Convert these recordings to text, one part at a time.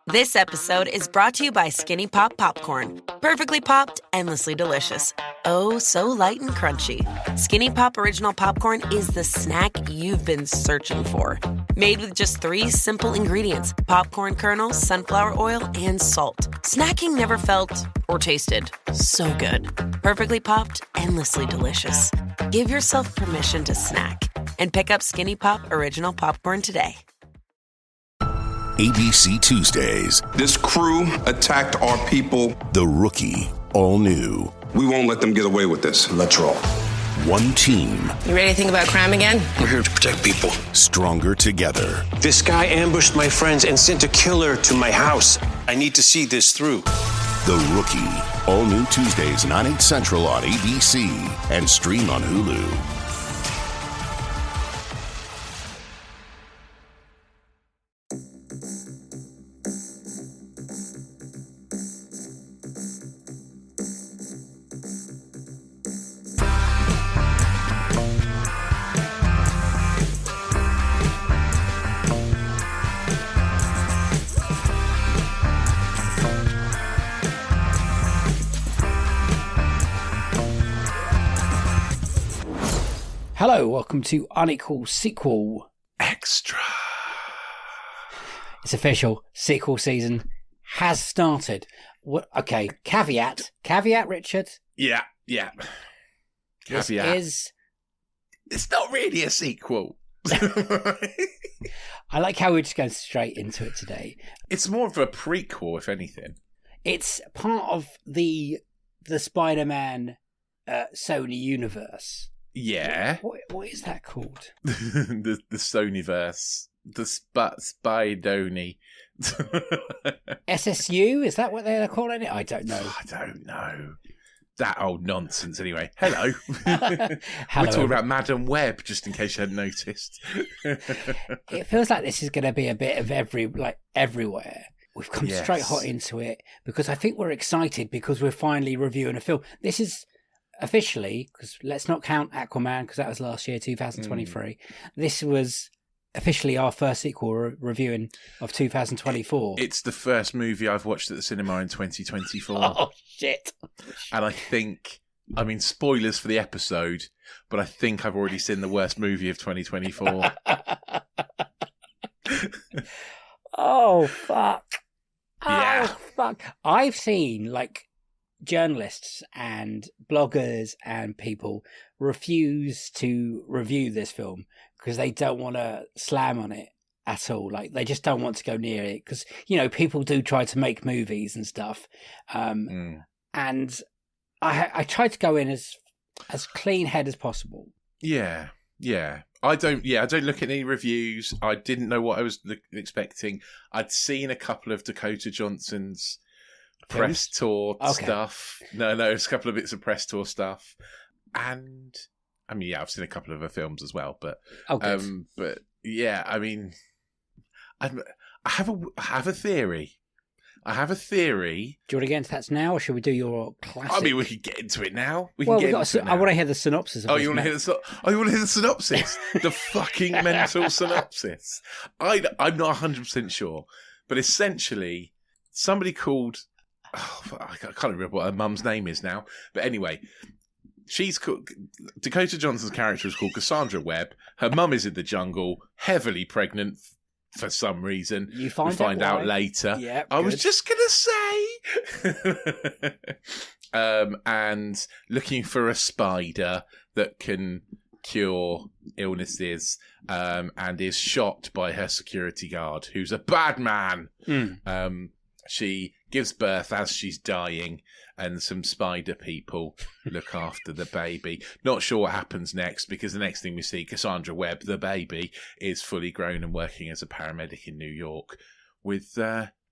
This episode is brought to you by Skinny Pop Popcorn. Perfectly popped, endlessly delicious. Oh, so light and crunchy. Skinny Pop Original Popcorn is the snack you've been searching for. Made with just 3 simple ingredients: popcorn kernels, sunflower oil, and salt. Snacking never felt or tasted so good. Perfectly popped, endlessly delicious. Give yourself permission to snack and pick up Skinny Pop Original Popcorn today. ABC Tuesdays. This crew attacked our people. The Rookie, all new. We won't let them get away with this. Let's roll. One team. You ready to think about crime again? We're here to protect people. Stronger together. This guy ambushed my friends and sent a killer to my house. I need to see this through. The Rookie, all new Tuesdays, 9/8 Central on ABC and stream on Hulu. Hello, welcome to Unequal Sequel Extra. It's official. Sequel season has started. Okay, caveat, Richard. Yeah. Caveat. It's not really a sequel. I like how we're just going straight into it today. It's more of a prequel, if anything. It's part of the Spider-Man Sony universe. Yeah. What is that called? the Sonyverse. The Spidoni. SSU? Is that what they're calling it? I don't know. I don't know. That old nonsense, anyway. Hello. Hello. We're talking about Madam Web, just in case you hadn't noticed. It feels like this is going to be a bit of everywhere. We've come straight hot into it because I think we're excited because we're finally reviewing a film. This is officially, because let's not count Aquaman because that was last year, 2023. This was officially our first sequel reviewing of 2024. It's the first movie I've watched at the cinema in 2024. Oh, shit. And I think, spoilers for the episode, but I think I've already seen the worst movie of 2024. Oh, fuck. Yeah. Oh, fuck. I've seen, journalists and bloggers and people refuse to review this film because they don't want to slam on it at all. They just don't want to go near it because, people do try to make movies and stuff. And I tried to go in as clean head as possible. Yeah. I don't look at any reviews. I didn't know what I was expecting. I'd seen a couple of Dakota Johnson's press tour stuff. No, it's a couple of bits of press tour stuff. And I've seen a couple of her films as well, but but yeah, I have a theory. Do you want to get into that now, or should we do your classic? We could get into it now. I want to hear the synopsis. You want to hear the synopsis? The fucking mental synopsis. I'm not 100% sure, but essentially, somebody called. I can't remember what her mum's name is now. But anyway, she's called Dakota Johnson's character is called Cassandra Webb. Her mum is in the jungle, heavily pregnant for some reason. We find out later. Yeah, I was just gonna say, and looking for a spider that can cure illnesses, and is shot by her security guard, who's a bad man. She gives birth as she's dying, and some spider people look after the baby. Not sure what happens next, because the next thing we see, Cassandra Webb, the baby, is fully grown and working as a paramedic in New York with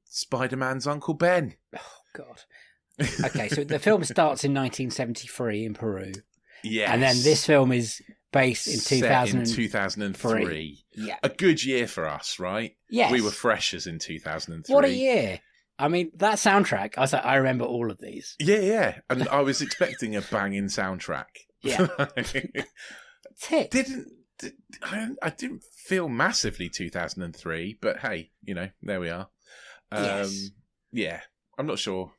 Spider-Man's Uncle Ben. Oh, God. Okay, so the film starts in 1973 in Peru. Yes. And then this film is based in 2003. Yeah. A good year for us, right? Yes. We were freshers in 2003. What a year. That soundtrack, I remember all of these. Yeah. And I was expecting a banging soundtrack. Yeah. I didn't feel massively 2003, but hey, there we are. Yes. Yeah, I'm not sure.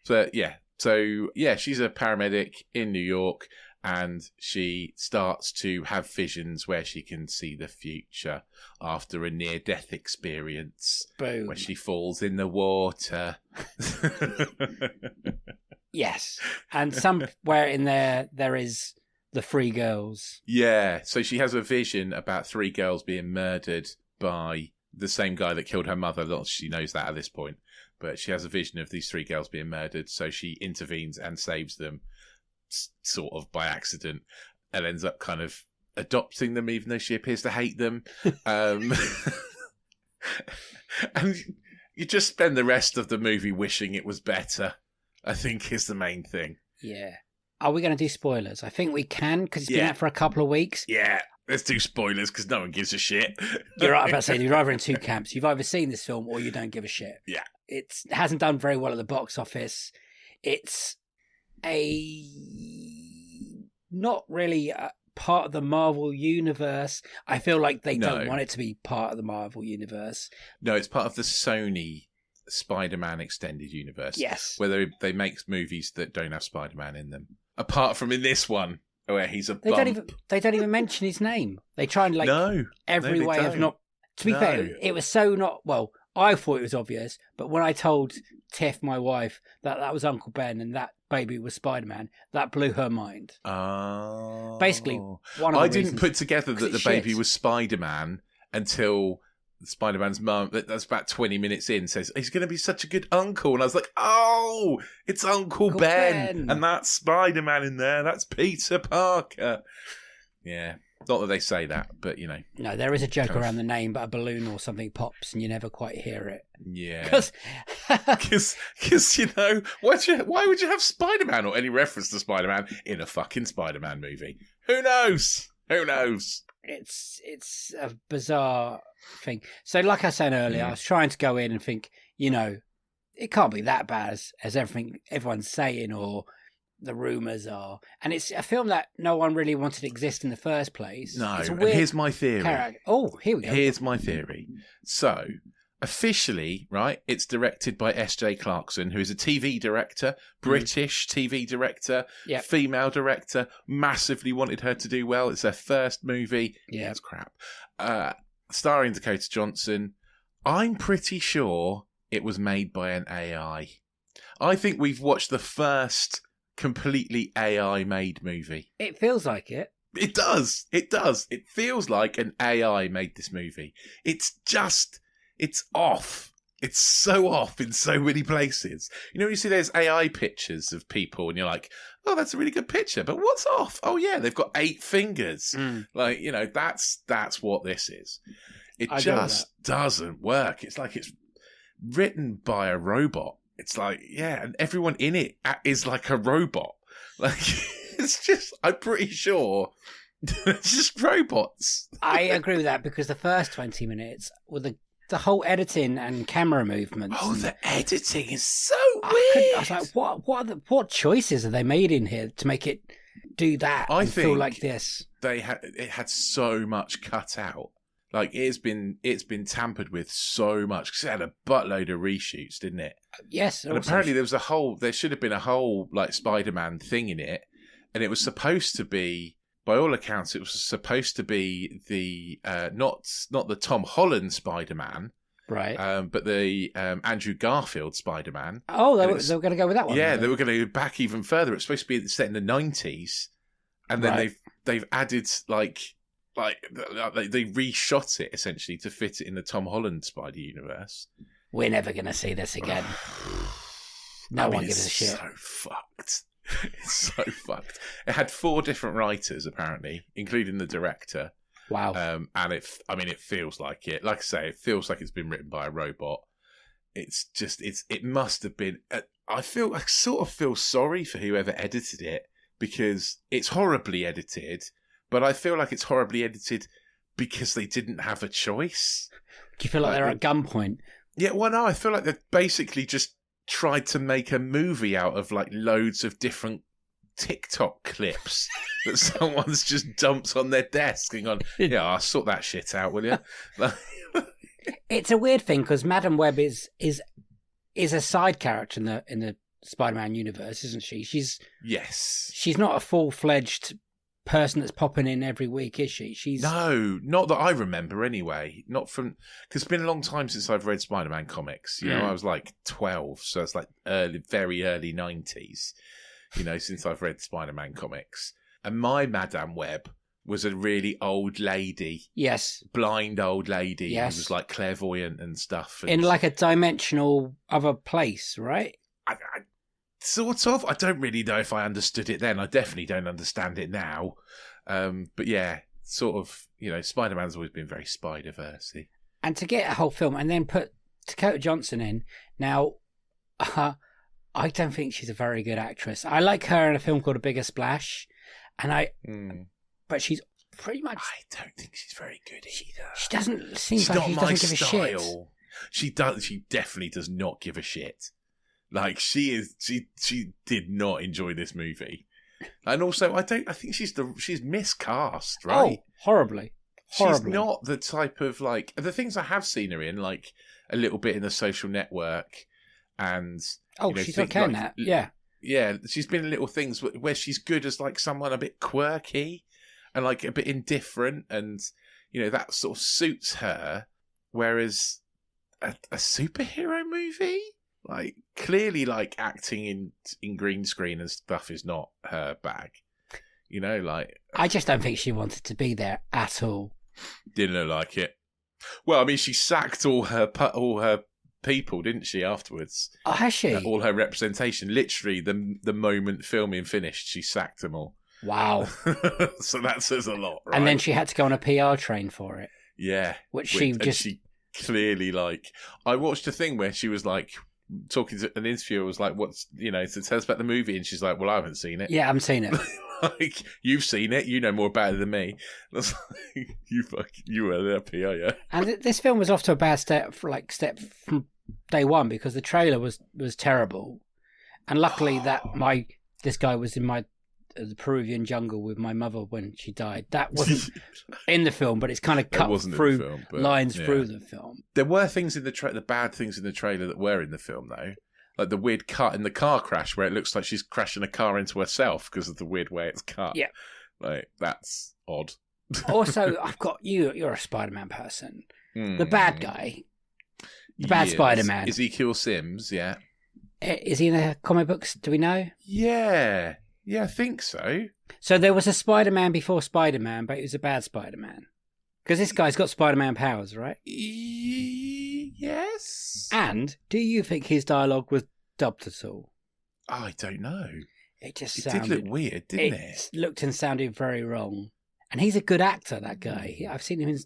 But yeah, so yeah, she's a paramedic in New York, and she starts to have visions where she can see the future after a near-death experience. Boom. Where she falls in the water. Yes, and somewhere in there is the 3 girls. Yeah, so she has a vision about 3 girls being murdered by the same guy that killed her mother. Not that she knows that at this point, but she has a vision of these 3 girls being murdered, so she intervenes and saves them, sort of by accident, and ends up kind of adopting them, even though she appears to hate them. And you just spend the rest of the movie wishing it was better, I think, is the main thing. Yeah. Are we going to do spoilers? I think we can, because it's been out for a couple of weeks. Yeah, let's do spoilers, because no one gives a shit. You're right about saying you're either in 2 camps. You've either seen this film or you don't give a shit. Yeah. It hasn't done very well at the box office. It's not really a part of the Marvel universe. I feel like they don't want it to be part of the Marvel universe. No, it's part of the Sony Spider-Man extended universe. Yes. Where they make movies that don't have Spider-Man in them. Apart from in this one, where he's a bump. They don't even mention his name. They try and every way of not... To be fair, it was so not... Well, I thought it was obvious, but when I told Tiff, my wife, that was Uncle Ben and that baby was Spider-Man, that blew her mind. Oh. Basically, one of the I didn't reasons, put together that the baby was Spider-Man until Spider-Man's mum, that's about 20 minutes in, says, he's going to be such a good uncle. And I was like, oh, it's Uncle Ben. And that's Spider-Man in there. That's Peter Parker. Yeah. Not that they say that, but, No, there is a joke around the name, but a balloon or something pops and you never quite hear it. Yeah. Because why would you have Spider-Man or any reference to Spider-Man in a fucking Spider-Man movie? Who knows? It's a bizarre thing. So like I said earlier, I was trying to go in and think, it can't be that bad as everyone's saying or the rumours are. And it's a film that no one really wanted to exist in the first place. No, and here's my theory. Oh, here we go. Here's my theory. So, officially, right, it's directed by S.J. Clarkson, who is a TV director, British TV director, female director, massively wanted her to do well. It's their first movie. Yeah. It's crap. Starring Dakota Johnson. I'm pretty sure it was made by an AI. I think we've watched the first completely AI-made movie. It feels like it. It does. It feels like an AI made this movie. It's off. It's so off in so many places. You see those AI pictures of people and you're like, oh, that's a really good picture, but what's off? Oh yeah, they've got 8 fingers. That's what this is. It just doesn't work. It's like it's written by a robot. It's like, yeah, and everyone in it is like a robot. Like, it's just, I'm pretty sure it's just robots. I agree with that because the first 20 minutes with the whole editing and camera movements. Oh, the editing is so weird. I was like, what choices have they made in here to make it do that and feel like this? It had so much cut out. Like it's been tampered with so much because it had a buttload of reshoots, didn't it? Yes. And apparently there should have been a whole like Spider-Man thing in it, and it was supposed to be, by all accounts, it was supposed to be the not the Tom Holland Spider-Man, right? But the Andrew Garfield Spider-Man. Oh, they were going to go with that one. Yeah, they were going to go back even further. It's supposed to be set in the 90s, and then they've added like they reshot it essentially to fit it in the Tom Holland Spider universe. We're never going to see this again. No one gives a shit. So fucked. It's so fucked. It had 4 different writers apparently, including the director. Wow. And it feels like it. Like I say, it feels like it's been written by a robot. It must have been. I sort of feel sorry for whoever edited it because it's horribly edited. But I feel like it's horribly edited because they didn't have a choice. Do you feel like they're at gunpoint? Yeah, well, no, I feel like they basically just tried to make a movie out of like loads of different TikTok clips that someone's just dumped on their desk and gone, yeah, I'll sort that shit out, will you? It's a weird thing because Madam Web is a side character in the Spider-Man universe, isn't she? She's not a full-fledged person that's popping in every week, is she? No, not that I remember anyway. Not from, because it's been a long time since I've read Spider-Man comics. You know, I was like 12, so it's like very early 90s. You know, since I've read Spider-Man comics, and my Madame Web was a really old lady, blind old lady, who was like clairvoyant and stuff, and... in like a dimensional other place, right? I sort of. I don't really know if I understood it then. I definitely don't understand it now. But yeah, sort of. You know, Spider-Man's always been very Spider-Verse-y. And to get a whole film and then put Dakota Johnson in now. I don't think she's a very good actress. I like her in a film called A Bigger Splash, but she's pretty much... I don't think she's very good either. She doesn't seem like she doesn't give a shit. She definitely does not give a shit. Like, she did not enjoy this movie. And also, I think she's miscast, right? Oh, horribly. She's not the type of, like... The things I have seen her in, like, a little bit in The Social Network, and... Oh, she's okay in that, yeah. Yeah, she's been in little things where she's good as, like, someone a bit quirky and, like, a bit indifferent, and, you know, that sort of suits her. Whereas a superhero movie? Like, clearly, like, acting in green screen and stuff is not her bag. You know, like... I just don't think she wanted to be there at all. Didn't look like it. Well, I mean, she sacked all her people, didn't she, afterwards? Oh, has she? All her representation. Literally, the moment filming finished, she sacked them all. Wow. So that says a lot, right? And then she had to go on a PR train for it. Yeah. She clearly, like... I watched a thing where she was, like, talking to an interviewer, was like, what's, you know, to tell us about the movie, and she's like, well, I haven't seen it. Yeah, I haven't seen it. Like, you've seen it, you know more about it than me. That's like, you were there, PR, yeah. And this film was off to a bad step from day one because the trailer was terrible, and luckily this guy was in the Peruvian jungle with my mother when she died. That wasn't in the film, but it's kind of cut through film, lines through the film. There were things in the bad things in the trailer that were in the film though. Like the weird cut in the car crash where it looks like she's crashing a car into herself because of the weird way it's cut. Yeah. Like, that's odd. Also, I've got you're a Spider-Man person. The bad guy. The bad Spider-Man. Ezekiel Sims, yeah. Is he in the comic books? Do we know? Yeah. Yeah, I think so. So there was a Spider-Man before Spider-Man, but he was a bad Spider-Man. Because this guy's got Spider-Man powers, right? Yes. And do you think his dialogue was dubbed at all? I don't know. It did look weird, didn't it? It looked and sounded very wrong. And he's a good actor, that guy. I've seen him in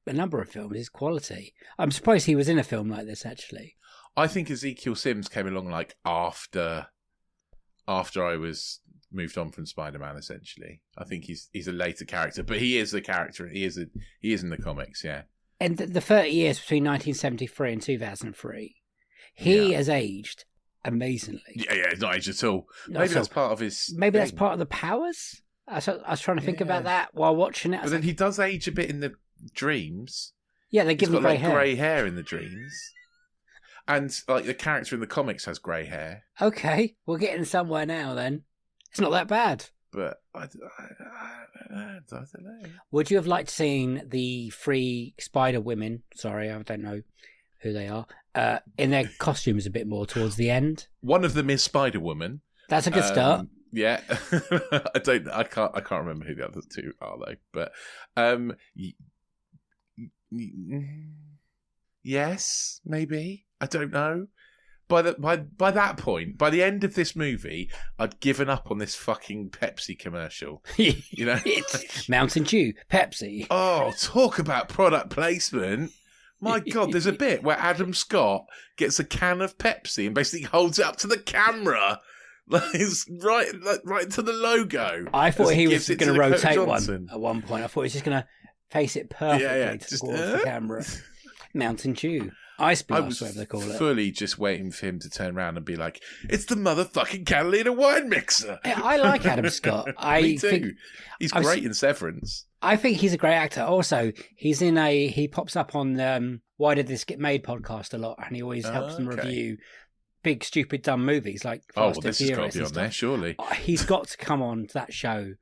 a number of films. His quality. I'm surprised he was in a film like this, actually. I think Ezekiel Sims came along like after I was moved on from Spider-Man, essentially. I think he's a later character, but he is a character. He is in the comics, yeah. And the 30 years between 1973 and 2003, he has aged amazingly. Yeah, he's not aged at all. Maybe that's part of his. Maybe that's part of the powers. I was trying to think about that while watching it. But then he does age a bit in the dreams. Yeah, they give him grey hair. Grey hair in the dreams. And like the character in the comics has grey hair. Okay, we're getting somewhere now then. It's not that bad. But I don't know. Would you have liked seeing the 3 Spider Women? Sorry, I don't know who they are. In their costumes a bit more towards the end. One of them is Spider Woman. That's a good start. Yeah, I can't remember who the other 2 are though. But yes, maybe. I don't know. By that point, by the end of this movie, I'd given up on this fucking Pepsi commercial. You know, it's Mountain Dew, Pepsi. Oh, talk about product placement! My God, there's a bit where Adam Scott gets a can of Pepsi and basically holds it up to the camera, it's right to the logo. I thought he was going to rotate one at one point. I thought he was just going to face it perfectly towards the camera. Mountain Dew. Ice I blast, was whatever they call it. fully just waiting for him to turn around and be like, "It's the motherfucking Catalina wine mixer." Yeah, I like Adam Scott. Me too. think He's great in Severance. I think he's a great actor. Also, he pops up on Why Did This Get Made podcast a lot, and he always helps them review big, stupid, dumb movies like Fast and This has got Furious to be on there, surely. He's got to come on to that show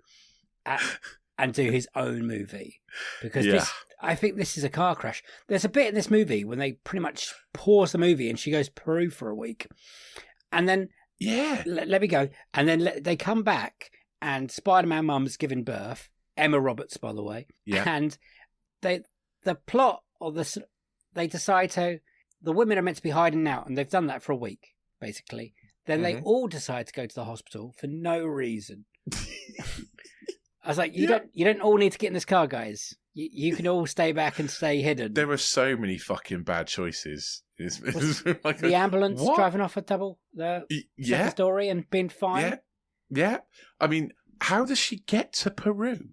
and do his own movie, because I think this is a car crash. There's a bit in this movie when they pretty much pause the movie and she goes to Peru for a week, and then let me go, and then they come back and Spider-Man mum's giving birth, Emma Roberts, by the way, and the plot or they decide the women are meant to be hiding out, and they've done that for a week basically. Then they all decide to go to the hospital for no reason. I was like, you don't all need to get in this car, guys. You can all stay back and stay hidden. There are so many fucking bad choices. Like the ambulance driving off a second story and being fine. Yeah. I mean, how does she get to Peru?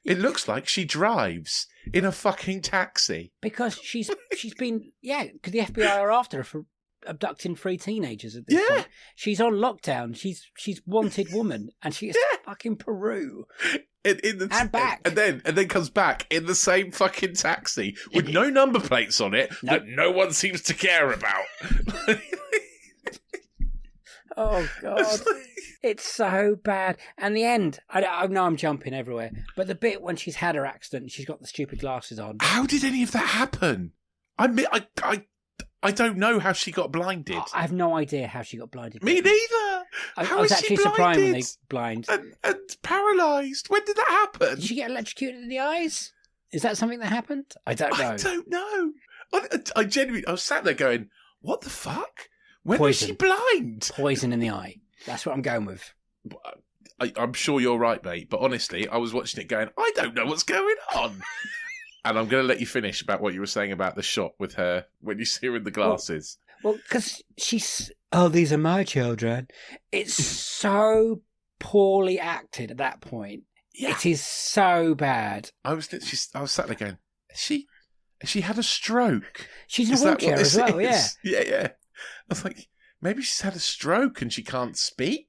It looks like she drives in a fucking taxi. Because she's been, because the FBI are after her for abducting 3 teenagers at this point. She's on lockdown. She's wanted woman, and she's fucking Peru. And back. And then comes back in the same fucking taxi with no number plates on it that no one seems to care about. Oh, God. It's so bad. And the end, I know I'm jumping everywhere, but the bit when she's had her accident and she's got the stupid glasses on. How did any of that happen? I don't know how she got blinded. I have no idea how she got blinded. Me neither. I was actually surprised when they blind. And paralysed. When did that happen? Did she get electrocuted in the eyes? Is that something that happened? I don't know. I don't know. I genuinely, I was sat there going, what the fuck? When Poison. was she blind? Poison in the eye. That's what I'm going with. I'm sure you're right, mate. But honestly, I was watching it going, I don't know what's going on. And I'm going to let you finish about what you were saying about the shot with her when you see her in the glasses. Well, because she's, these are my children. It's so poorly acted at that point. Yeah. It is so bad. I was sat there going, has she had a stroke? She's in a wheelchair as well, yeah. Yeah. I was like, maybe she's had a stroke and she can't speak.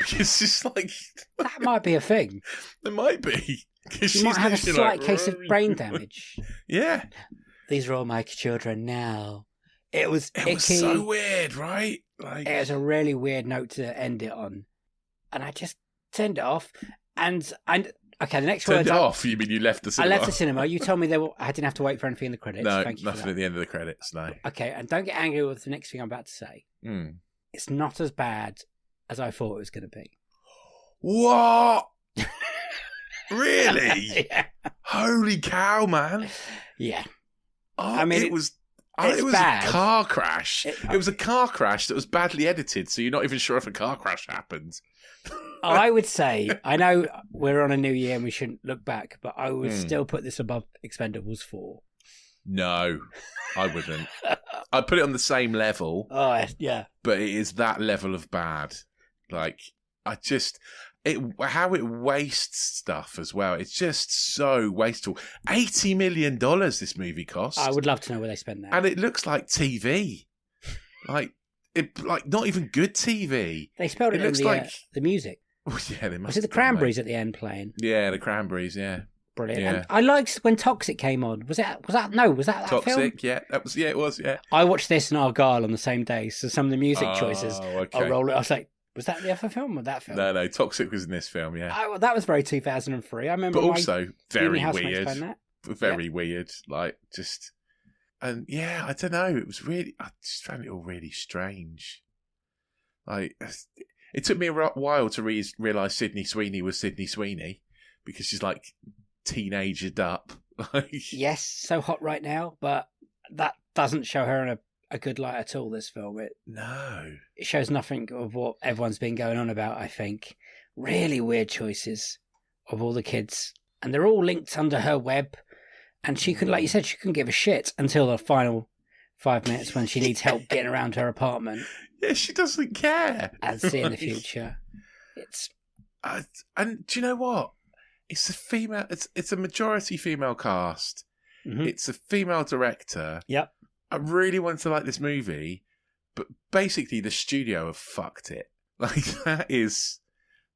It's just like... That might be a thing. There might be. She might have a slight case of brain damage. Yeah. These are all my children now. It was so weird, right? Like... It was a really weird note to end it on. And I just turned it off. And okay, the next word... Turned it off? You mean you left the cinema? I left the cinema. You told me I didn't have to wait for anything in the credits. No, Thank you nothing at the end of the credits, no. Okay, and don't get angry with the next thing I'm about to say. It's not as bad as I thought it was going to be. What? Really? Yeah. Holy cow, man. Yeah. Oh, I mean, it was bad. A car crash. It was a car crash that was badly edited, so you're not even sure if a car crash happened. I would say, I know we're on a new year and we shouldn't look back, but I would still put this above Expendables 4. No, I wouldn't. I'd put it on the same level. Oh, yeah. But it is that level of bad. Like, how it wastes stuff as well. It's just so wasteful. $80 million this movie cost. I would love to know where they spent that. And it looks like TV. like not even good TV. They spelled it in the music. Oh, yeah, they must. Was it the Cranberries at the end playing? Yeah, the Cranberries, yeah. Brilliant. Yeah. And I liked when Toxic came on. Was that that Toxic, film? Yeah. It was, yeah. I watched this and Argyle on the same day, so some of the music choices okay. I rolled it. I was like, was that the other film or that film? No, Toxic was in this film, yeah. That was very 2003. I remember. But also very weird. That. Very weird. Like, just... And yeah, I don't know. It was really... I just found it all really strange. Like, it took me a while to realise Sydney Sweeney was Sydney Sweeney, because she's like teenagered up. Yes, so hot right now, but that doesn't show her in a good light at all, this film. It shows nothing of what everyone's been going on about, I think. Really weird choices of all the kids. And they're all linked under her web. And she could, like you said, she couldn't give a shit until the final 5 minutes when she needs help getting around her apartment. Yeah, she doesn't care. And see in the future. It's... and do you know what? It's a female. It's a majority female cast. Mm-hmm. It's a female director. Yep. I really wanted to like this movie, but basically the studio have fucked it. Like that is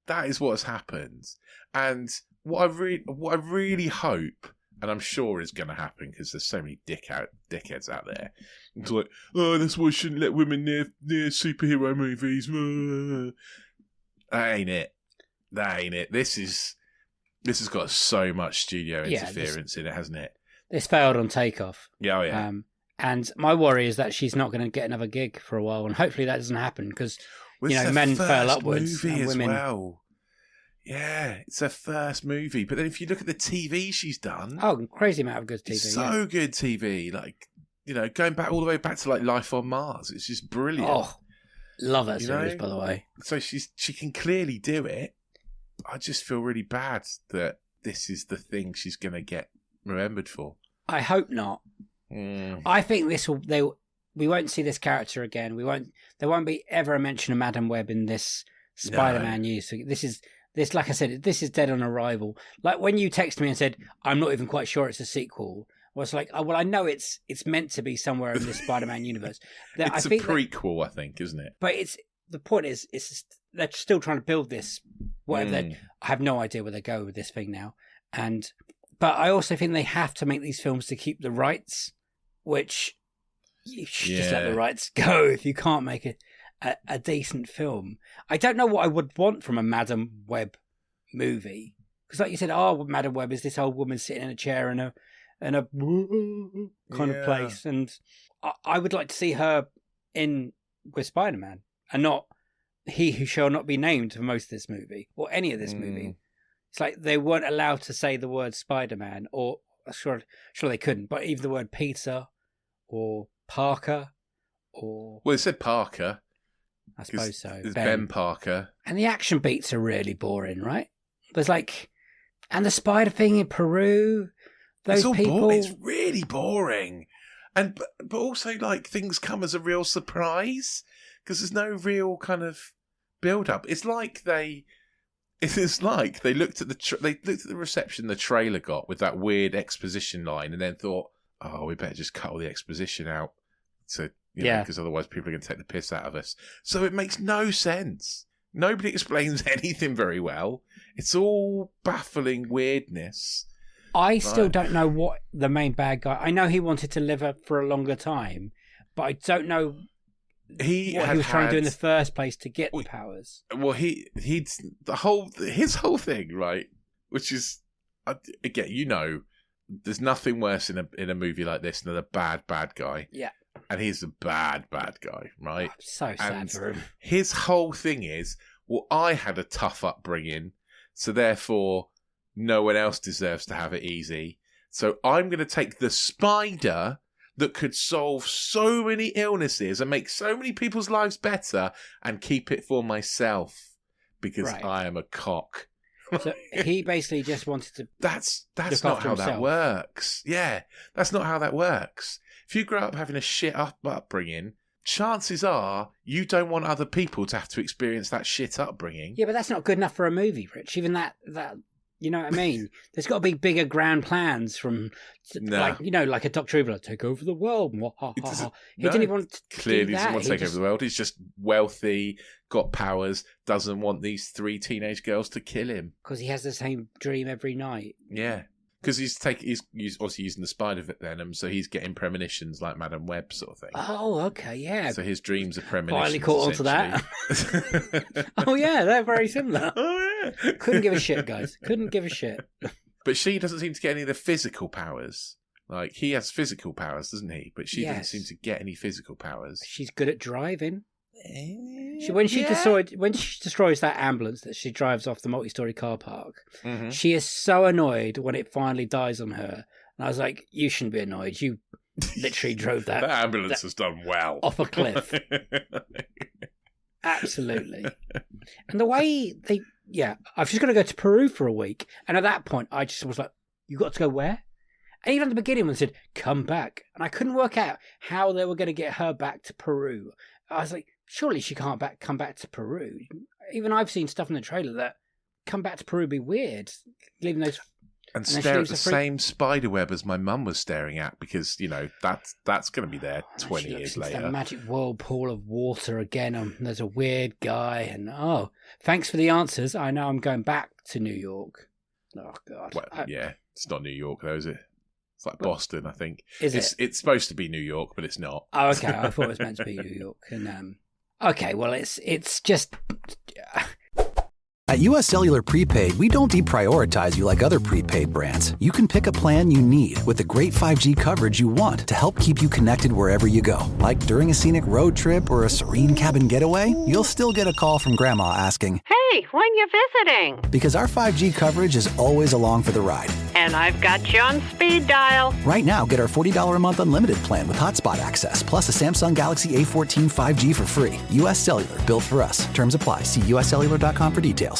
what's happened. And what I really hope, and I'm sure is going to happen because there's so many dickheads out there. It's like, oh, that's why we shouldn't let women near superhero movies. That ain't it. This has got so much studio interference in it, hasn't it? This failed on takeoff. Yeah, oh yeah. And my worry is that she's not going to get another gig for a while, and hopefully that doesn't happen because men fail upwards and women. Well. Yeah, it's her first movie. But then if you look at the TV she's done... Oh, crazy amount of good TV. So good TV. Like, going back all the way back to like Life on Mars. It's just brilliant. Oh, love that series, by the way. So she can clearly do it. I just feel really bad that this is the thing she's going to get remembered for. I hope not. I think we won't see this character again. There won't be ever a mention of Madam Web in this Spider-Man news. So this, like I said, this is dead on arrival. Like when you texted me and said, I'm not even quite sure it's a sequel, I was like, oh, well, I know it's meant to be somewhere in this Spider-Man universe. It's a prequel, I think, isn't it? But the point is, they're still trying to build this. Whatever. I have no idea where they go with this thing now. But I also think they have to make these films to keep the rights, which you should just let the rights go if you can't make a decent film. I don't know what I would want from a Madam Web movie. Because like you said, Madam Web is this old woman sitting in a chair in a kind of place. And I would like to see her with Spider-Man and not He Who Shall Not Be Named for most of this movie or any of this movie. It's like they weren't allowed to say the word Spider-Man, or sure they couldn't, but even the word Peter or Parker or... Well, it said Parker. I suppose so. It's Ben Parker. And the action beats are really boring, right? There's and the spider thing in Peru, those people... It's really boring. And but also, things come as a real surprise because there's no real kind of build-up. It's like they looked at the reception the trailer got with that weird exposition line and then thought, oh, we better just cut all the exposition out because otherwise people are going to take the piss out of us. So it makes no sense. Nobody explains anything very well. It's all baffling weirdness. I still don't know what the main bad guy... I know he wanted to live for a longer time, but I don't know what he was trying to do in the first place to get the powers. Well, his whole thing, right? Which is, again, there's nothing worse in a movie like this than a bad guy. Yeah. And he's a bad guy, right? I'm so sad for him. His whole thing is, well, I had a tough upbringing, so therefore no one else deserves to have it easy. So I'm going to take the spider that could solve so many illnesses and make so many people's lives better and keep it for myself because I am a cock. So he basically just wanted to... That's not how that works. Yeah, that's not how that works. If you grow up having a shit upbringing, chances are you don't want other people to have to experience that shit upbringing. Yeah, but that's not good enough for a movie, Rich. Even that you know what I mean? There's got to be bigger grand plans from, like a Dr. Evil, take over the world. He didn't even want to clearly doesn't want to take over the world. He's just wealthy, got powers, doesn't want these 3 teenage girls to kill him. Because he has the same dream every night. Yeah. Because he's obviously using the spider venom, so he's getting premonitions like Madam Web sort of thing. Oh, okay, yeah. So his dreams are premonitions. Finally caught onto that. Oh, yeah, they're very similar. Oh, yeah. Couldn't give a shit, guys. Couldn't give a shit. But she doesn't seem to get any of the physical powers. Like, he has physical powers, doesn't he? But she doesn't seem to get any physical powers. She's good at driving. When she destroys that ambulance that she drives off the multi-story car park, she is so annoyed when it finally dies on her. And I was like, you shouldn't be annoyed. You literally drove that. That ambulance has done well. Off a cliff. Absolutely. And the way I've just got to go to Peru for a week. And at that point, I just was like, you got to go where? And even at the beginning, when they said, come back. And I couldn't work out how they were going to get her back to Peru. I was like, surely she can't come back to Peru. Even I've seen stuff in the trailer that come back to Peru be weird, leaving those And stare at the same spider web as my mum was staring at, because, you know, that's going to be there 20 years later. That magic whirlpool of water again. There's a weird guy, and thanks for the answers. I know I'm going back to New York. Oh, God. Well, yeah, it's not New York, though, is it? It's like Boston, I think. It's supposed to be New York, but it's not. Oh, okay. I thought it was meant to be New York. And okay, well, it's just. At US Cellular Prepaid, we don't deprioritize you like other prepaid brands. You can pick a plan you need with the great 5G coverage you want to help keep you connected wherever you go. Like during a scenic road trip or a serene cabin getaway, you'll still get a call from Grandma asking, "Hey, when you visiting?" Because our 5G coverage is always along for the ride. And I've got you on speed dial. Right now, get our $40 a month unlimited plan with hotspot access, plus a Samsung Galaxy A14 5G for free. US Cellular, built for us. Terms apply. See uscellular.com for details.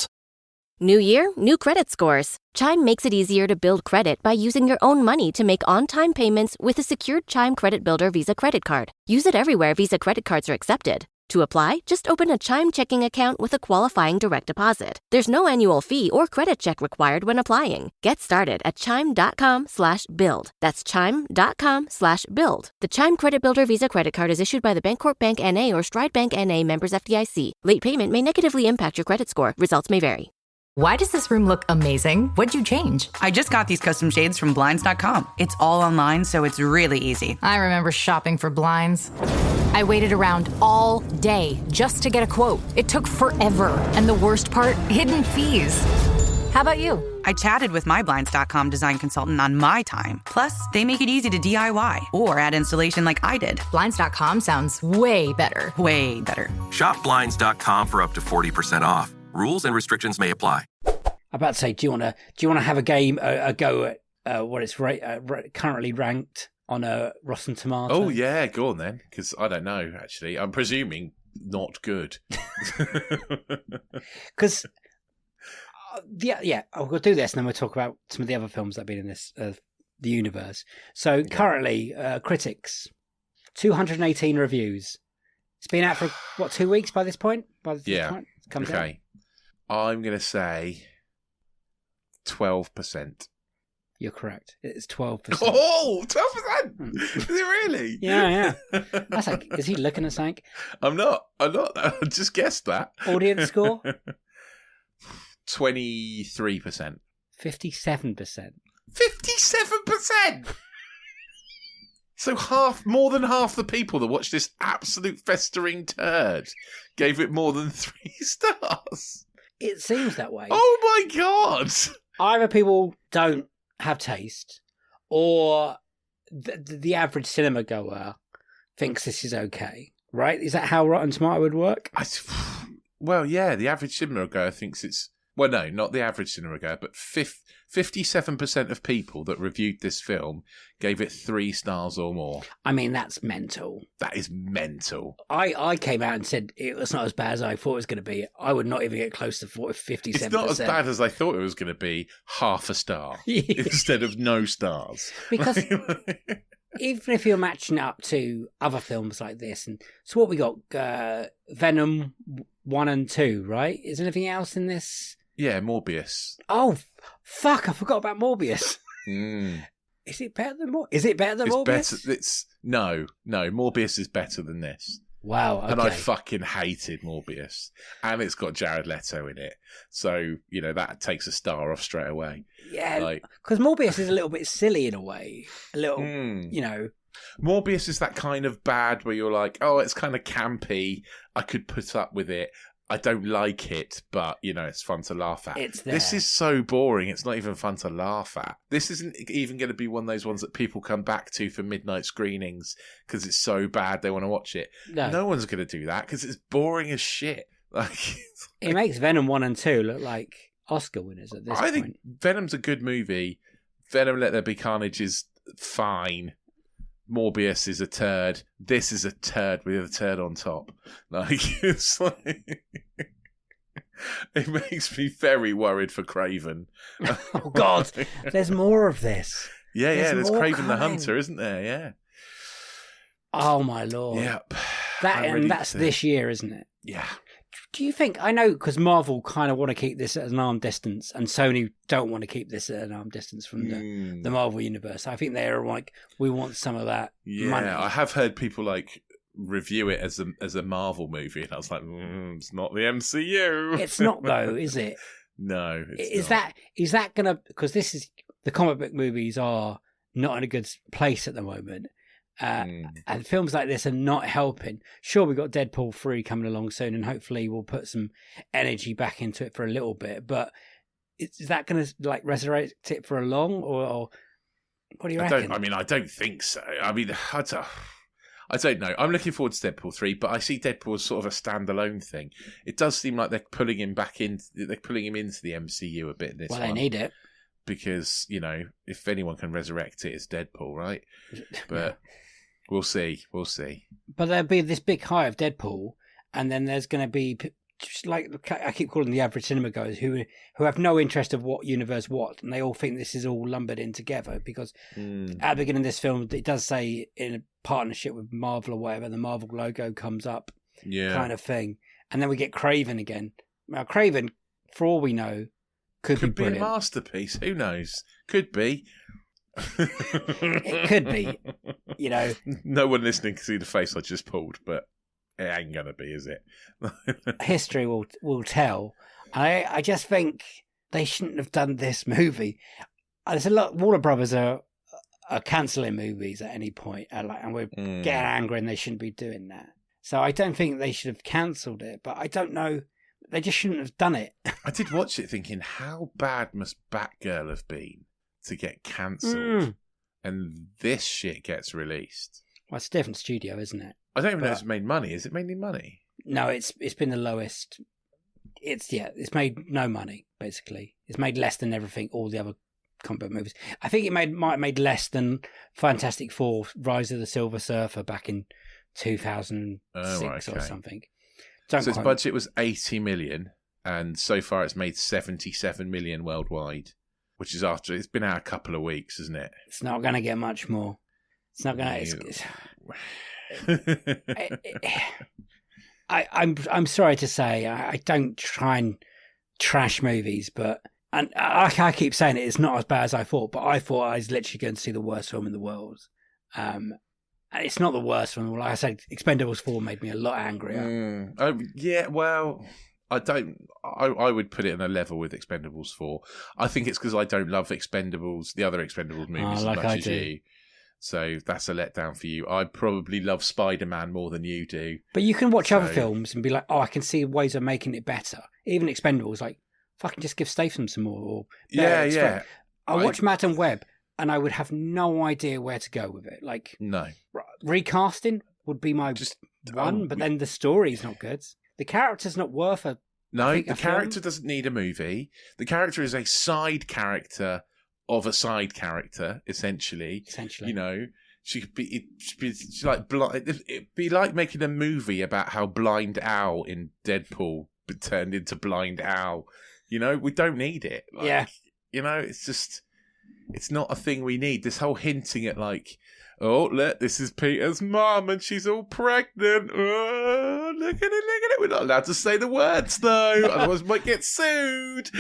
New year, new credit scores. Chime makes it easier to build credit by using your own money to make on-time payments with a secured Chime Credit Builder Visa credit card. Use it everywhere Visa credit cards are accepted. To apply, just open a Chime checking account with a qualifying direct deposit. There's no annual fee or credit check required when applying. Get started at chime.com/build. That's chime.com/build. The Chime Credit Builder Visa credit card is issued by the Bancorp Bank N.A. or Stride Bank N.A. members FDIC. Late payment may negatively impact your credit score. Results may vary. Why does this room look amazing? What'd you change? I just got these custom shades from Blinds.com. It's all online, so it's really easy. I remember shopping for blinds. I waited around all day just to get a quote. It took forever. And the worst part, hidden fees. How about you? I chatted with my Blinds.com design consultant on my time. Plus, they make it easy to DIY or add installation like I did. Blinds.com sounds way better. Way better. Shop Blinds.com for up to 40% off. Rules and restrictions may apply. I'm about to say, do you want to have a game, a go at what it's currentently ranked on a Rotten Tomato? Oh yeah, go on then, because I don't know actually. I'm presuming not good. Because we'll do this, and then we'll talk about some of the other films that have been in this the universe. So currently, critics, 218 reviews. It's been out for 2 weeks by this point. By the time it comes out. I'm going to say 12%. You're correct. It's 12%. Oh, 12%? Is it really? Yeah. That's like, is he looking at something? I'm not. I just guessed that. Audience score? 23%. 57%. 57%? So more than half the people that watched this absolute festering turd gave it more than 3 stars. It seems that way. Oh my God! Either people don't have taste, or the average cinema goer thinks this is okay, right? Is that how Rotten Tomato would work? Well, yeah, the average cinema goer thinks it's... Well, no, not the average cinema goer, but 57% of people that reviewed this film gave it 3 stars or more. I mean, that's mental. That is mental. I came out and said it was not as bad as I thought it was going to be. I would not even get close to 57%. It's not as bad as I thought it was going to be. Half a star instead of no stars. Because even if you're matching it up to other films like this, and so what we got, Venom 1 and 2, right? Is there anything else in this? Yeah, Morbius. Oh, fuck! I forgot about Morbius. Mm. Is it better than Morbius? No. Morbius is better than this. Wow, okay. And I fucking hated Morbius. And it's got Jared Leto in it. So, that takes a star off straight away. Yeah, because Morbius is a little bit silly in a way. A little, Morbius is that kind of bad where you're like, oh, it's kind of campy. I could put up with it. I don't like it, but, it's fun to laugh at. It's there. This is so boring, it's not even fun to laugh at. This isn't even going to be one of those ones that people come back to for midnight screenings because it's so bad they want to watch it. No one's going to do that because it's boring as shit. It makes Venom 1 and 2 look like Oscar winners at this point. I think Venom's a good movie. Venom Let There Be Carnage is fine. Morbius is a turd. This is a turd with a turd on top. It's like... It makes me very worried for Craven. Oh, God. There's more of this. Yeah, there's Craven the Hunter, isn't there? Yeah. Oh, my Lord. Yep. That's this year, isn't it? Yeah. Do you think, I know, because Marvel kind of want to keep this at an arm distance, and Sony don't want to keep this at an arm distance from the Marvel universe. I think they're like, we want some of that money. I have heard people like review it as a Marvel movie, and I was like, it's not the MCU. It's not though, is it? No, it's not. Is that gonna, because this is, the comic book movies are not in a good place at the moment, and films like this are not helping. Sure, we've got Deadpool 3 coming along soon, and hopefully we'll put some energy back into it for a little bit, but is that gonna like resurrect it for a long, or what do you reckon? I don't think so. I mean, I don't know. I'm looking forward to Deadpool 3, but I see Deadpool as sort of a standalone thing. It does seem like they're pulling him into the MCU a bit in this one. Well, they need it. Because, if anyone can resurrect it, it's Deadpool, right? But we'll see. But there'll be this big high of Deadpool, and then there's going to be, just like I keep calling the average cinema goers, who have no interest of what universe what, and they all think this is all lumbered in together, because at the beginning of this film, it does say in a partnership with Marvel or whatever, the Marvel logo comes up, kind of thing. And then we get Craven again. Now, Craven, for all we know, could be a masterpiece. Who knows? Could be. It could be. No one listening can see the face I just pulled, but it ain't gonna be, is it? History will tell. I just think they shouldn't have done this movie. There's a lot. Warner Brothers are cancelling movies at any point, and we're getting angry, and they shouldn't be doing that. So I don't think they should have cancelled it, but I don't know. They just shouldn't have done it. I did watch it thinking, how bad must Batgirl have been to get cancelled? And this shit gets released. Well, it's a different studio, isn't it? I don't even know if it's made money. Is it making money? No, it's been the lowest. It's made no money, basically. It's made less than all the other comic book movies. I think it might have made less than Fantastic Four, Rise of the Silver Surfer back in 2006 or something. So its budget was 80 million, and so far it's made 77 million worldwide, which is after it's been out a couple of weeks, isn't it? It's not going to get much more. It's not going to. I'm sorry to say, I don't try and trash movies, but I keep saying it's not as bad as I thought. But I thought I was literally going to see the worst film in the world. And it's not the worst one. Like I said, Expendables 4 made me a lot angrier. Yeah, well, I would put it on a level with Expendables 4. I think it's because I don't love the other Expendables movies as much as you. So that's a letdown for you. I probably love Spider-Man more than you do. But you can watch other films and be like, I can see ways of making it better. Even Expendables, like, fucking just give Statham some more. Or yeah. I watch Madam Web, and I would have no idea where to go with it. Like, no. Recasting would be my one, but then the story's not good. The character's not worth a... No, the character doesn't need a movie. The character is a side character of a side character, essentially. She could be... She's like blind. It'd be like making a movie about how Blind Owl in Deadpool turned into Blind Owl. We don't need it. It's just... It's not a thing we need. This whole hinting at like, oh, look, this is Peter's mum and she's all pregnant. Oh, look at it. We're not allowed to say the words, though. Otherwise we might get sued.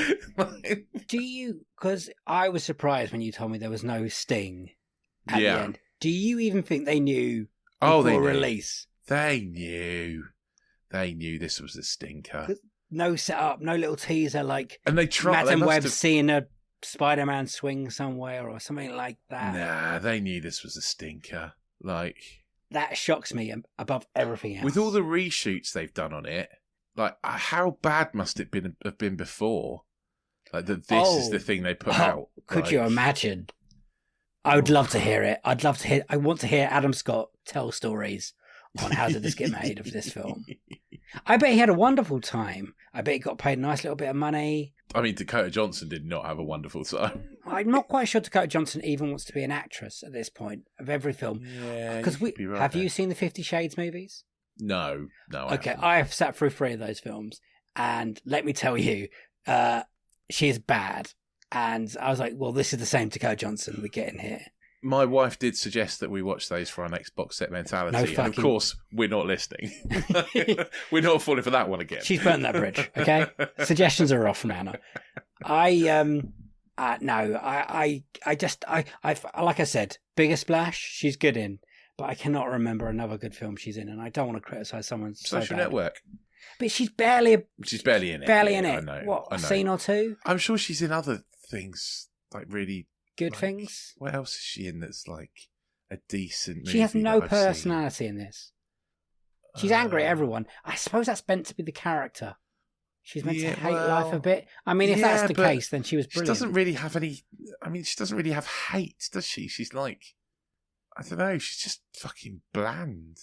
Do you... Because I was surprised when you told me there was no sting at the end. Do you even think they knew before release? They knew. They knew this was a stinker. No setup, no little teaser like... And they tried... Madam Web seeing a Spider-Man swing somewhere or something like that. Nah, they knew this was a stinker. Like, that shocks me above everything else. With all the reshoots they've done on it, like, how bad must it have been before? Like, this is the thing they put out. Could you imagine? I would love to hear it. I want to hear Adam Scott tell stories on how did this get made of this film. I bet he had a wonderful time. I bet he got paid a nice little bit of money. I mean, Dakota Johnson did not have a wonderful time. I'm not quite sure Dakota Johnson even wants to be an actress at this point of every film. Yeah, because have you seen the 50 Shades movies? No. Okay, I have sat through 3 of those films, and let me tell you, she is bad. And I was like, well, this is the same Dakota Johnson we're getting here. My wife did suggest that we watch those for our next box set mentality. No and of course, we're not listening. We're not falling for that one again. She's burnt that bridge, okay? Suggestions are off, Nana. Like I said, Bigger Splash, she's good in, but I cannot remember another good film she's in, and I don't want to criticise someone so Social bad. Network. But she's barely in it. Barely in it. What, I a know. scene or two? I'm sure she's in other things, like really good things. What else is she in that's like a decent movie? She has no that I've personality in this. She's angry at everyone. I suppose that's meant to be the character. She's meant to hate life a bit. I mean, if that's the case, then she was brilliant. She doesn't really have any... I mean, she doesn't really have hate, does she? She's like... I don't know. She's just fucking bland.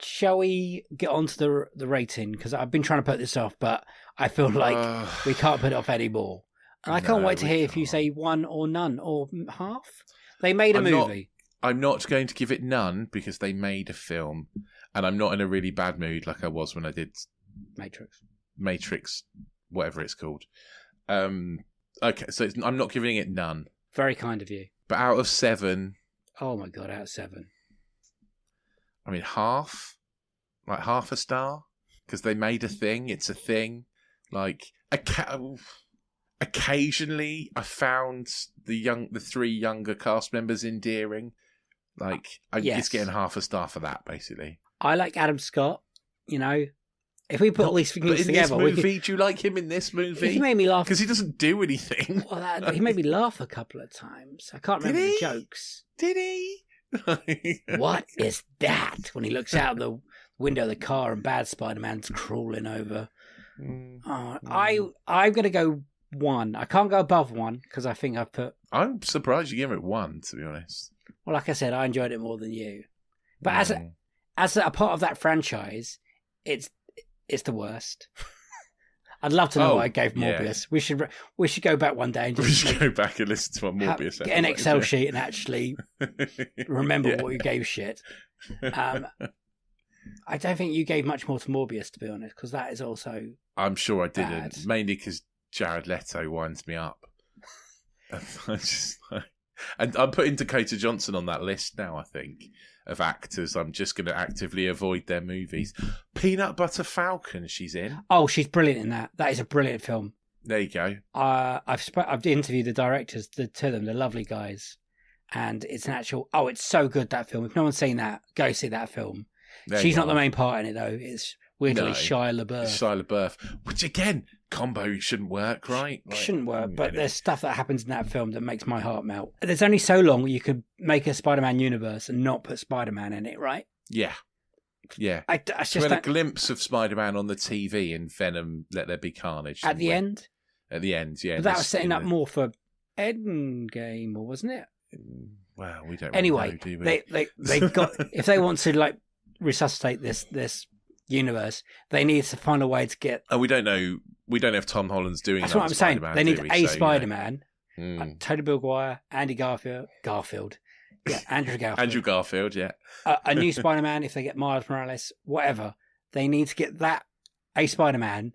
Shall we get on to the rating? Because I've been trying to put this off, but I feel like we can't put it off anymore. And I can't wait to hear if you say 1 or none or half. They made a movie. I'm not going to give it none because they made a film. And I'm not in a really bad mood like I was when I did... Matrix, whatever it's called. Okay, so I'm not giving it none. Very kind of you. But out of 7... Oh my God, out of 7. I mean, half? Like half a star? Because they made a thing. It's a thing. Like, occasionally I found the 3 younger cast members endearing. Like, it's getting half a star for that, basically. I like Adam Scott, you know. If we put all these things together... But in this movie, do you like him in this movie? He made me laugh. Because he doesn't do anything. Well, he made me laugh a couple of times. I can't remember the jokes. Did he? What is that? When he looks out the window of the car and Bad Spider-Man's crawling over. I'm going to go 1. I can't go above 1 because I think I've put... I'm surprised you gave it 1, to be honest. Well, like I said, I enjoyed it more than you. But as a part of that franchise, it's the worst. I'd love to know what I gave Morbius. Yeah. We should go back one day and just go back and listen to our Morbius episode. Get an Excel sheet and actually remember what you gave shit. I don't think you gave much more to Morbius, to be honest, because that is also I'm sure I didn't. bad. Mainly because Jared Leto winds me up. And I'm putting Dakota Johnson on that list now, I think, of actors. I'm just going to actively avoid their movies. Peanut Butter Falcon, she's in. Oh, she's brilliant in that. That is a brilliant film. There you go. I've interviewed the directors, the two of them, they're lovely guys. And it's an actual... Oh, it's so good, that film. If no one's seen that, go see that film. She's not the main part in it, though. It's weirdly Shia LaBeouf. Shia LaBeouf. Which, again, combo shouldn't work, right? Like, shouldn't work, but there's stuff that happens in that film that makes my heart melt. There's only so long you could make a Spider-Man universe and not put Spider-Man in it, right? Yeah. Yeah. I just had a glimpse of Spider-Man on the TV in Venom, Let There Be Carnage. At the end? At the end, yeah. But that was setting up more for Endgame, or wasn't it? Well, we don't anyway, know, do we? they got... If they want to, like, resuscitate this universe, they need to find a way to get... Oh, we don't know. We don't know if Tom Holland's doing That's what I'm saying. They need a Spider-Man, Tobey Maguire, Andy Garfield. Yeah, Andrew Garfield. Andrew Garfield, yeah. A new Spider-Man, if they get Miles Morales, whatever. They need to get a Spider-Man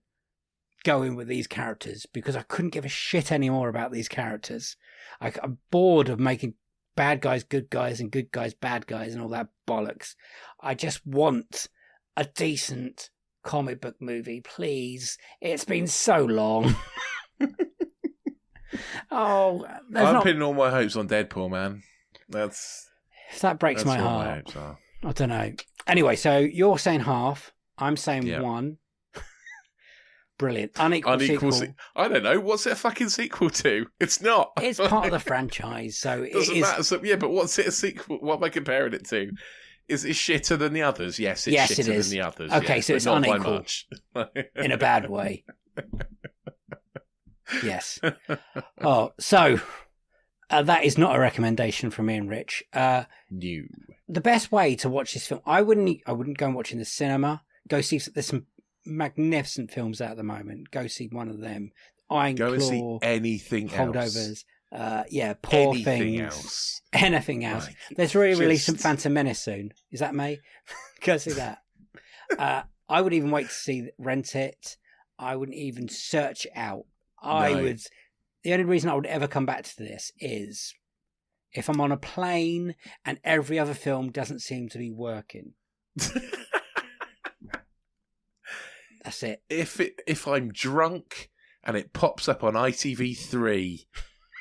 going with these characters, because I couldn't give a shit anymore about these characters. I'm bored of making bad guys good guys and good guys bad guys and all that bollocks. I just want a decent comic book movie, please. It's been so long. I'm pinning all my hopes on Deadpool, man. If that breaks my heart. I don't know. Anyway, so you're saying half. I'm saying 1. Brilliant. Unequal sequel. I don't know. What's it a fucking sequel to? It's not. It's part of the franchise, so it doesn't is... matter. So, yeah, but what's it a sequel? What am I comparing it to? Is it shitter than the others? Yes, it's shitter than the others. Okay, yes, so it's not unequal in a bad way. Yes. Oh, so that is not a recommendation from me and Rich. No. The best way to watch this film, I wouldn't go and watch in the cinema. Go see. There's some magnificent films out at the moment. Go see one of them. Iron Claw. Go and see anything Holdovers. else. Poor anything Things. Else. Anything else. Like, There's re-releasing Phantom Menace soon. Is that May? Go see that. I would even wait to rent it. I wouldn't even search it out. The only reason I would ever come back to this is if I'm on a plane and every other film doesn't seem to be working. That's it. If I'm drunk and it pops up on ITV3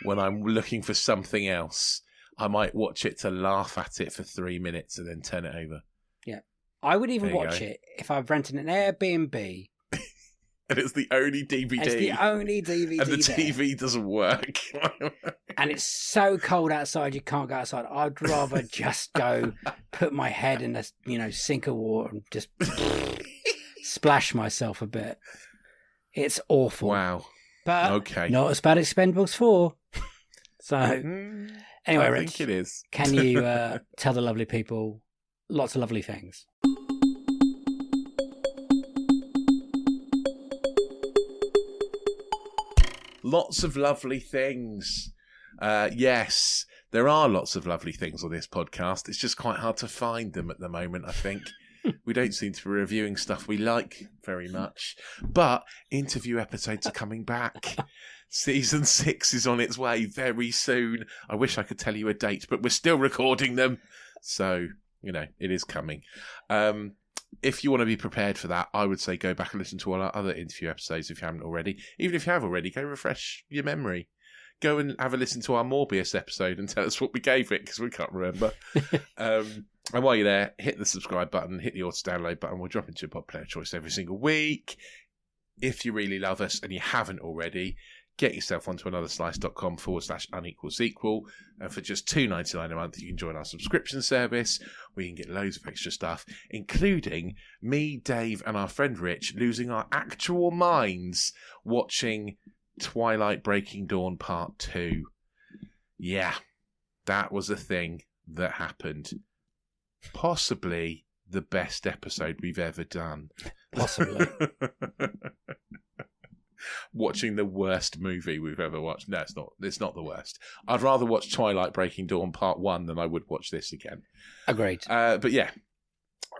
when I'm looking for something else, I might watch it to laugh at it for 3 minutes and then turn it over. Yeah. I would even watch it if I've rented an Airbnb. And it's the only DVD. It's the only DVD. And the TV doesn't work. And it's so cold outside you can't go outside. I'd rather just go put my head in a sink of water and just splash myself a bit. It's awful. Wow. But okay. Not as bad as Expendables 4. So anyway, I Rich, think it is. Can you tell the lovely people lots of lovely things? Lots of lovely things. Yes, there are lots of lovely things on this podcast. It's just quite hard to find them at the moment, I think. We don't seem to be reviewing stuff we like very much. But interview episodes are coming back. Season 6 is on its way very soon. I wish I could tell you a date, but we're still recording them. So, it is coming. If you want to be prepared for that, I would say go back and listen to all our other interview episodes if you haven't already. Even if you have already, go refresh your memory. Go and have a listen to our Morbius episode and tell us what we gave it, because we can't remember. And while you're there, hit the subscribe button, hit the auto-download button. We'll drop into your pod player choice every single week. If you really love us and you haven't already, get yourself onto anotherslice.com/unequal sequel. And for just $2.99 a month, you can join our subscription service where you can get loads of extra stuff, including me, Dave, and our friend Rich losing our actual minds watching Twilight Breaking Dawn Part 2. Yeah, that was a thing that happened. Possibly the best episode we've ever done. Possibly. Watching the worst movie we've ever watched. No, it's not the worst. I'd rather watch Twilight Breaking Dawn Part 1 than I would watch this again. Agreed. But yeah.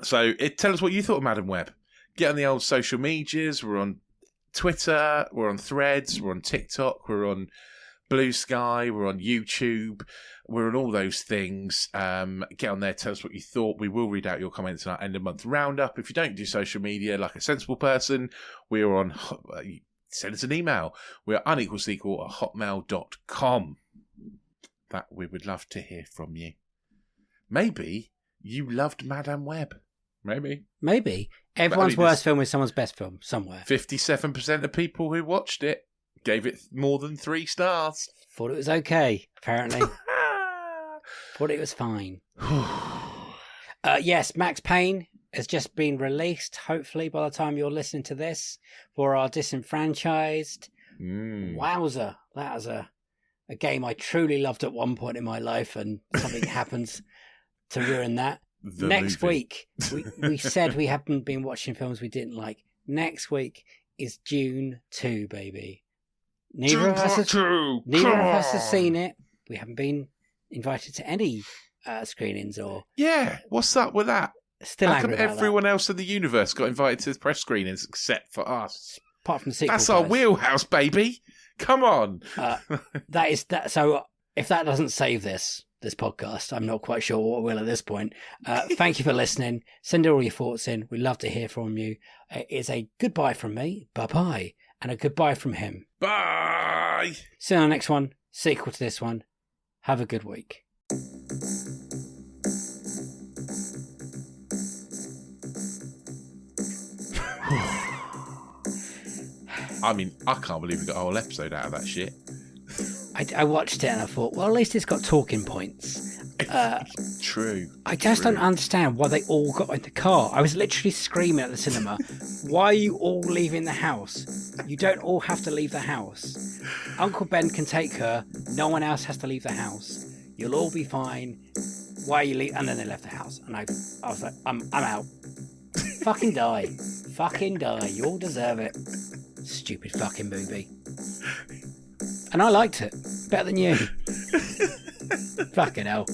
So tell us what you thought of Madam Web. Get on the old social medias. We're on Twitter. We're on Threads. We're on TikTok. We're on Blue Sky. We're on YouTube. We're on all those things. Get on there. Tell us what you thought. We will read out your comments in our end of month roundup. If you don't do social media like a sensible person, we're on... send us an email. We're unequalsequel@hotmail.com. That we would love to hear from you. Maybe you loved Madame Web. Maybe. Everyone's worst film is someone's best film somewhere. 57% of people who watched it gave it more than 3 stars. Thought it was okay, apparently. Thought it was fine. Yes, Max Payne has just been released, hopefully, by the time you're listening to this, for our disenfranchised. Wowzer. That was a game I truly loved at one point in my life, and something happens to ruin that. Next week, we said we haven't been watching films we didn't like. Next week is Dune 2, baby. Neither of us has seen it. We haven't been invited to any screenings or... Yeah, what's up with that? Still How come angry about everyone else in the universe got invited to press screenings except for us? Apart from the sequel. That's our wheelhouse, baby. Come on. That is that. So if that doesn't save this podcast, I'm not quite sure what will at this point. Thank you for listening. Send all your thoughts in. We'd love to hear from you. It's a goodbye from me. Bye-bye. And a goodbye from him. Bye. See you on the next one. Sequel to this one. Have a good week. I mean, I can't believe we got a whole episode out of that shit. I watched it and I thought, well, at least it's got talking points. True. I just don't understand why they all got in the car. I was literally screaming at the cinema, why are you all leaving the house? You don't all have to leave the house. Uncle Ben can take her. No one else has to leave the house. You'll all be fine. Why are you leaving? And then they left the house. And I was like, I'm out. Fucking die. Fucking die. You all deserve it. Stupid fucking movie. And I liked it. Better than you. Fucking hell.